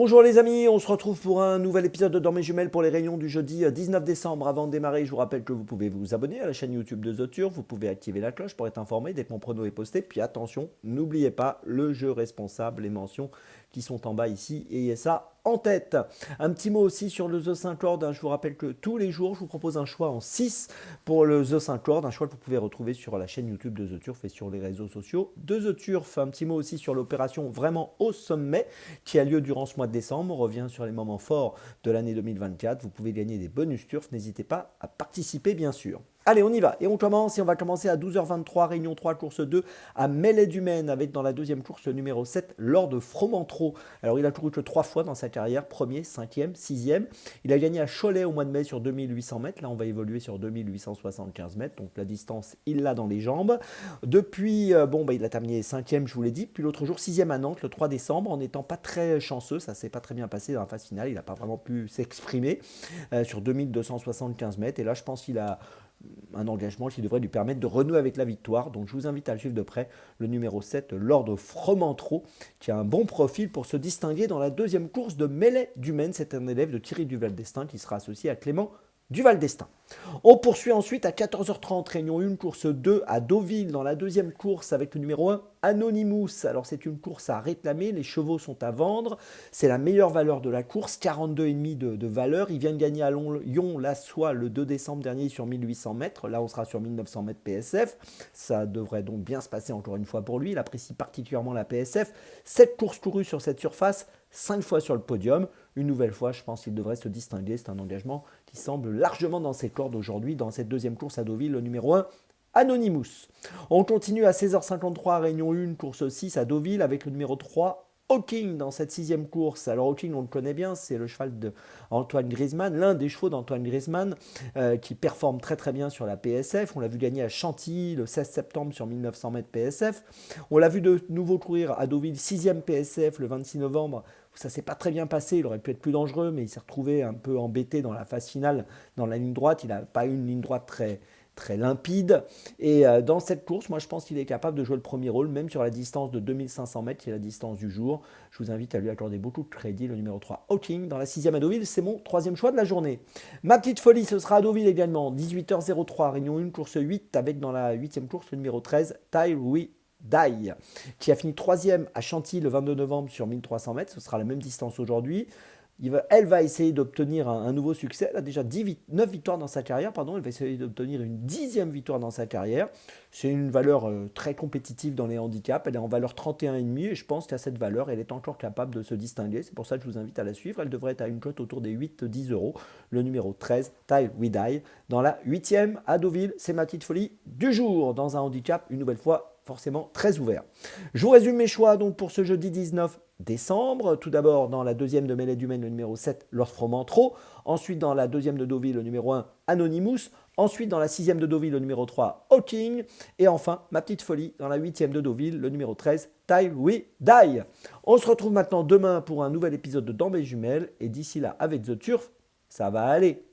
Bonjour les amis, on se retrouve pour un nouvel épisode de Dans mes jumelles pour les réunions du jeudi 19 décembre. Avant de démarrer, je vous rappelle que vous pouvez vous abonner à la chaîne YouTube de The Turf, vous pouvez activer la cloche pour être informé dès que mon prono est posté. Puis attention, n'oubliez pas le jeu responsable, les mentions qui sont en bas ici et ça en tête. Un petit mot aussi sur le The 5 Lord, je vous rappelle que tous les jours, je vous propose un choix en 6 pour le The 5 Lord, un choix que vous pouvez retrouver sur la chaîne YouTube de The Turf et sur les réseaux sociaux de The Turf. Un petit mot aussi sur l'opération vraiment au sommet qui a lieu durant ce mois de décembre. On revient sur les moments forts de l'année 2024. Vous pouvez gagner des bonus turf. N'hésitez pas à participer, bien sûr. Allez, on y va. Et on commence. Et on va commencer à 12h23, réunion 3, course 2, à Mêlée du Maine, avec dans la deuxième course le numéro 7, Lord Fromentreau. Alors, il a couru que 3 fois dans sa carrière, premier, 5e, 6e. Il a gagné à Cholet au mois de mai sur 2800 mètres. Là, on va évoluer sur 2875 mètres. Donc, la distance, il l'a dans les jambes. Depuis, il a terminé 5e, je vous l'ai dit. Puis l'autre jour, 6e à Nantes, le 3 décembre, en n'étant pas très chanceux. Ça s'est pas très bien passé dans la phase finale. Il n'a pas vraiment pu s'exprimer sur 2275 mètres. Et là, je pense qu'il a un engagement qui devrait lui permettre de renouer avec la victoire. Donc je vous invite à le suivre de près, le numéro 7, Lord Fromentreau, qui a un bon profil pour se distinguer dans la deuxième course de Mêlée du Maine. C'est un élève de Thierry Duval-Destin qui sera associé à Clément Duval-Destin. On poursuit ensuite à 14h30, réunion 1, course 2 à Deauville, dans la deuxième course avec le numéro 1, Anonymous. Alors c'est une course à réclamer, les chevaux sont à vendre, c'est la meilleure valeur de la course, 42,5 de valeur. Il vient de gagner à Lyon-la-Soie le 2 décembre dernier sur 1800 mètres, là on sera sur 1900 mètres PSF, ça devrait donc bien se passer encore une fois pour lui, il apprécie particulièrement la PSF, 7 courses courues sur cette surface, 5 fois sur le podium. Une nouvelle fois, je pense qu'il devrait se distinguer. C'est un engagement qui semble largement dans ses cordes aujourd'hui dans cette deuxième course à Deauville, le numéro 1, Anonymous. On continue à 16h53, réunion 1, course 6 à Deauville avec le numéro 3, Hawking dans cette sixième course. Alors Hawking, on le connaît bien, c'est le cheval d'Antoine Griezmann, l'un des chevaux d'Antoine Griezmann qui performe très très bien sur la PSF. On l'a vu gagner à Chantilly le 16 septembre sur 1900 mètres PSF. On l'a vu de nouveau courir à Deauville, 6e PSF le 26 novembre. Ça s'est pas très bien passé, il aurait pu être plus dangereux, mais il s'est retrouvé un peu embêté dans la phase finale, dans la ligne droite. Il n'a pas eu une ligne droite très limpide. Et dans cette course, moi je pense qu'il est capable de jouer le premier rôle, même sur la distance de 2500 mètres, qui est la distance du jour. Je vous invite à lui accorder beaucoup de crédit. Le numéro 3, Hawking, dans la 6e à Deauville, c'est mon troisième choix de la journée. Ma petite folie, ce sera à Deauville également, 18h03, réunion 1, course 8, avec dans la 8e course le numéro 13, Tile We Die, qui a fini 3e à Chantilly le 22 novembre sur 1300 mètres. Ce sera la même distance aujourd'hui. Elle va essayer d'obtenir un nouveau succès. Elle a déjà 9 victoires dans sa carrière. Elle va essayer d'obtenir une 10e victoire dans sa carrière. C'est une valeur très compétitive dans les handicaps. Elle est en valeur 31,5 et je pense qu'à cette valeur, elle est encore capable de se distinguer. C'est pour ça que je vous invite à la suivre. Elle devrait être à une cote autour des 8-10 euros. Le numéro 13, Tile We Die, dans la 8e à Deauville. C'est ma petite folie du jour. Dans un handicap, une nouvelle fois, forcément très ouvert. Je vous résume mes choix donc pour ce jeudi 19 décembre. Tout d'abord dans la deuxième de Mêlée du Maine, le numéro 7, Lord Fromentreau. Ensuite dans la deuxième de Deauville, le numéro 1, Anonymous. Ensuite dans la sixième de Deauville, le numéro 3, Hawking. Et enfin, ma petite folie, dans la huitième de Deauville, le numéro 13, Tile We Die. On se retrouve maintenant demain pour un nouvel épisode de Dans mes jumelles. Et d'ici là, avec The Turf, ça va aller.